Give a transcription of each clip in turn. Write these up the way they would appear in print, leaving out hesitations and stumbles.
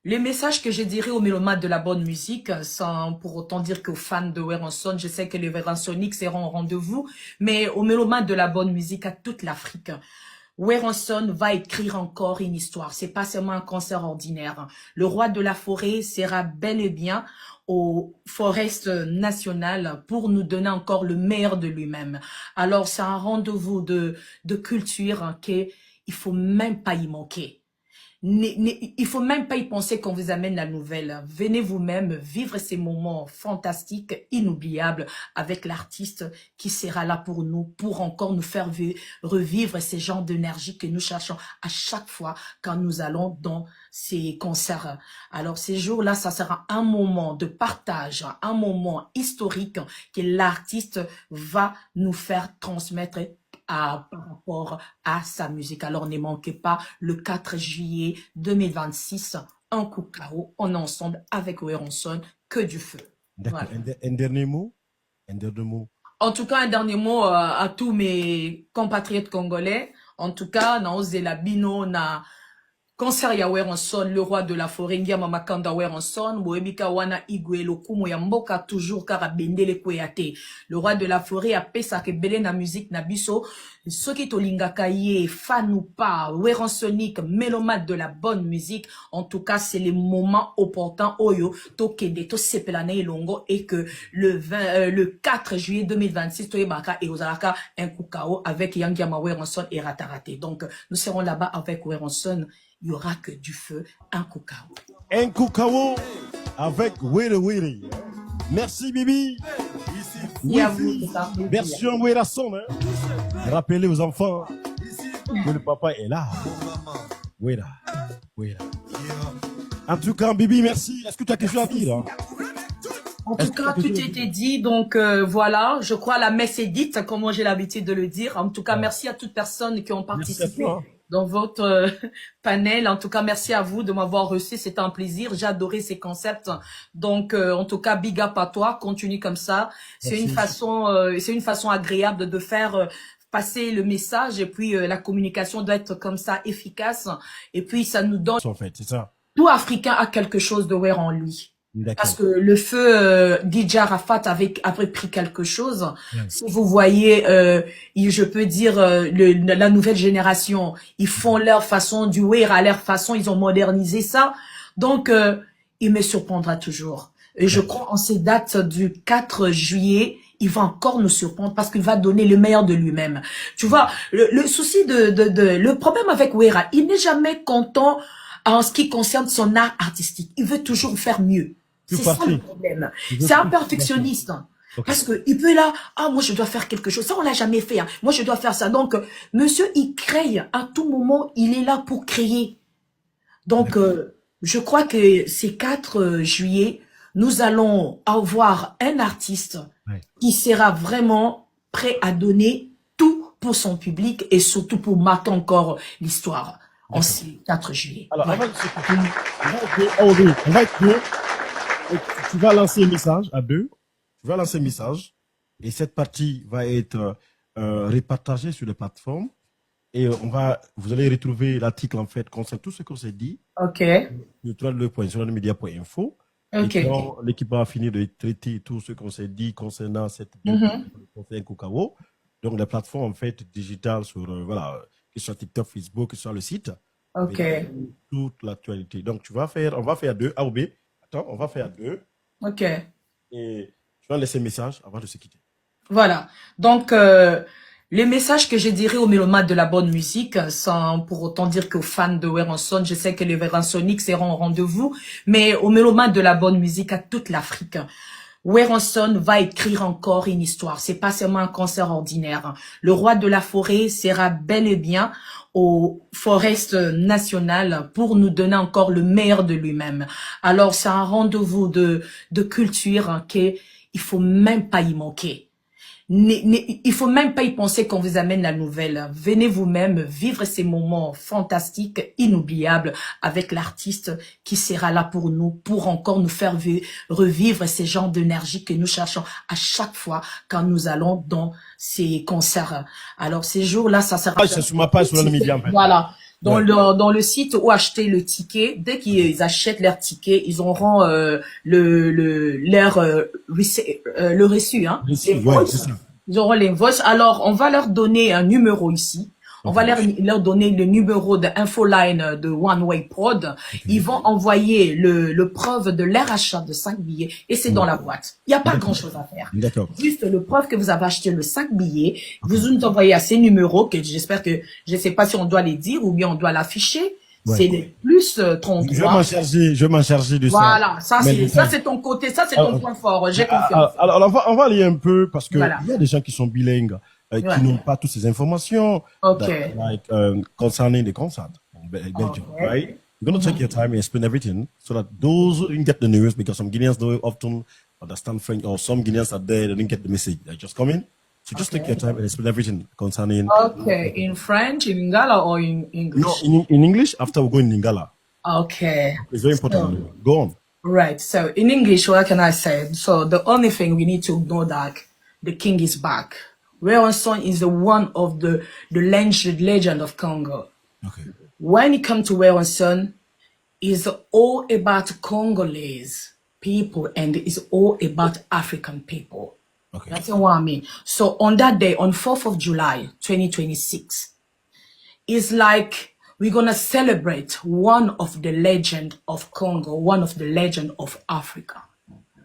Les messages que je dirais aux mélomanes de la bonne musique, sans pour autant dire qu'aux fans de Werenson, je sais que les Werensoniques seront au rendez-vous, mais aux mélomanes de la bonne musique à toute l'Afrique. Werenson va écrire encore une histoire. C'est pas seulement un concert ordinaire. Le roi de la forêt sera bel et bien au Forest National pour nous donner encore le meilleur de lui-même. Alors, c'est un rendez-vous de culture qu'il faut même pas y manquer. Il faut même pas y penser qu'on vous amène la nouvelle. Venez vous-même vivre ces moments fantastiques, inoubliables avec l'artiste qui sera là pour nous, pour encore nous faire revivre ces genres d'énergie que nous cherchons à chaque fois quand nous allons dans ces concerts. Alors ces jours-là, ça sera un moment de partage, un moment historique que l'artiste va nous faire transmettre par rapport à sa musique. Alors ne manquez pas le 4 juillet 2026, un coup carreau, on est ensemble avec Werenson, que du feu. D'accord. Voilà. Un dernier mot? Un dernier mot. En tout cas, un dernier mot à tous mes compatriotes congolais. En tout cas, na ozela bino na concert ya Werenson, le roi de la forêt, Ngiama Makanda Werenson, Boebika wana igwe lokumu ya mboka toujours kara bendele kweyate. Le roi de la forêt a pesa ke bele na musique na biso, soki tolingaka ye, fan ou pas, Werensonique, mélomane de la bonne musique. En tout cas, c'est le moment opportun oyo, to kende, to sepelane elongo, et que le 4 juillet 2026, toyebaka et ozalaka un kukao avec Yangiama Werenson et Ratarate. Donc, nous serons là-bas avec Werenson. Il n'y aura que du feu, un kukao. Un kukao avec Wiri Wiri. Merci Bibi. Et à vous, version Werenson. Hein? Rappelez aux enfants que le papa est là. Wera. Wera. En tout cas, Bibi, merci. Est-ce que tu as quelque chose à dire? Hein? En tout cas, tout a été dit. Donc, voilà, je crois la messe est dite, comme moi j'ai l'habitude de le dire. En tout cas, merci à toutes personnes qui ont participé dans votre panel. En tout cas, merci à vous de m'avoir reçu. C'était un plaisir. J'ai adoré ces concepts. Donc, en tout cas, big up à toi. Continue comme ça. C'est une façon agréable de faire passer le message. Et puis, la communication doit être comme ça, efficace. Et puis, ça nous donne... En fait, c'est ça. Tout Africain a quelque chose de wear en lui. Parce que le feu DJ Arafat avait pris quelque chose. Si vous voyez, je peux dire la nouvelle génération, ils font leur façon du wear à leur façon, ils ont modernisé ça. Donc, il me surprendra toujours. Et je crois en ces dates du 4 juillet, il va encore nous surprendre parce qu'il va donner le meilleur de lui-même. Tu vois, le souci le problème avec Wera, il n'est jamais content en ce qui concerne son art artistique. Il veut toujours faire mieux. C'est ça le problème. C'est un perfectionniste. Parce que il peut là, moi je dois faire quelque chose. Ça on l'a jamais fait. Hein. Moi je dois faire ça. Donc monsieur il crée à tout moment. Il est là pour créer. Donc je crois que ces 4 juillet, nous allons avoir un artiste qui sera vraiment prêt à donner tout pour son public et surtout pour marquer encore l'histoire en ces 4 juillet. Alors avant de se couper, on va être deux. Tu vas lancer un message à deux. Tu vas lancer un message et cette partie va être repartagée sur les plateformes et vous allez retrouver l'article en fait concernant tout ce qu'on s'est dit. Ok. Sur www.solanmedia.info. Ok. Et quand l'équipe va finir de traiter tout ce qu'on s'est dit concernant cette conseil Kukao, donc les plateformes en fait digitales sur voilà, que ce soit TikTok, Facebook, que ce soit le site. Ok. Toute l'actualité. Donc on va faire deux A ou B. Attends, on va faire deux. Ok. Et tu vas laisser un message avant de se quitter. Voilà. Donc, le message que je dirais aux mélomanes de la bonne musique, sans pour autant dire qu'aux fans de Werenson, je sais que les Werensoniques seront au rendez-vous, mais aux mélomanes de la bonne musique à toute l'Afrique. Werenson va écrire encore une histoire. C'est pas seulement un concert ordinaire. Le roi de la forêt sera bel et bien au Forest National pour nous donner encore le meilleur de lui-même. Alors, c'est un rendez-vous de culture qu'il faut même pas y manquer. Il faut même pas y penser qu'on vous amène la nouvelle. Venez vous-même vivre ces moments fantastiques, inoubliables avec l'artiste qui sera là pour nous, pour encore nous faire revivre ces genres d'énergie que nous cherchons à chaque fois quand nous allons dans ces concerts. Alors ces jours-là, ça sera... C'est sur ma page sur le média en fait. Voilà. Ouais. dans le site où acheter le ticket. Dès qu'ils achètent leur ticket, ils auront le reçu, hein, Ici, les ouais, c'est voices. ça. Ils auront les voices. Alors, on va leur donner un numéro ici. On va Ok. leur donner le numéro de infoline de One Way Prod. Ok. Ils vont envoyer le preuve de leur achat de 5 billets et c'est dans la boîte. Il n'y a pas D'accord. grand-chose à faire. D'accord. Juste le preuve que vous avez acheté le 5 billets. Ok. Vous nous envoyez à ces numéros que j'espère que, je ne sais pas si on doit les dire ou bien on doit l'afficher. Ouais. C'est le plus Je vais 33. m'en charger de ça. Voilà, Mais ça c'est ton côté, ça c'est ton point fort. J'ai confiance. alors, on va lire un peu parce que Voilà. il y a des gens qui sont bilingues, qui Ouais. n'ont pas toutes ces informations. Ok. Like concerning the concert in Belgium, Okay. right? You're gonna take your time and explain everything so that those who didn't get the news, because some Guineans don't often understand French, or some Guineans are there, they didn't get the message. They just come in. So just take your time and explain everything concerning. Okay, in French, in Lingala, or in English? No, in English, after we go in Lingala. Okay. It's very important. Go on. Right. So in English, what can I say? So the only thing we need to know that the king is back. Werenson is the one of the legend of Congo. Okay. When it comes to Werenson, it's all about Congolese people and it's all about African people. Okay. That's what I mean. So on that day, on 4th of July, 2026, it's like we're going to celebrate one of the legend of Congo, one of the legend of Africa.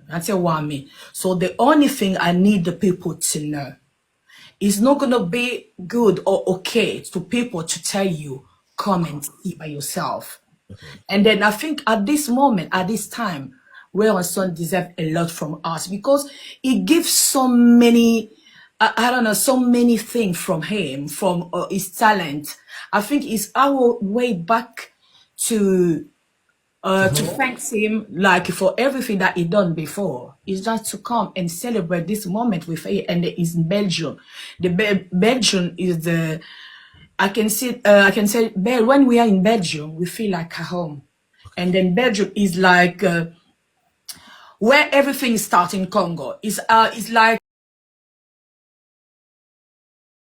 That's what I mean. So the only thing I need the people to know is not going to be good or okay to people to tell you, come and see by yourself. Okay. And then I think at this moment, at this time, Werenson deserves a lot from us because he gives so many, I don't know, so many things from him, from his talent. I think it's our way back to thank him, like for everything that he done before. It's just to come and celebrate this moment with him, and it's in Belgium. The Belgium is the, I can say, when we are in Belgium, we feel like at home. And then Belgium is like where everything starts in Congo. It's like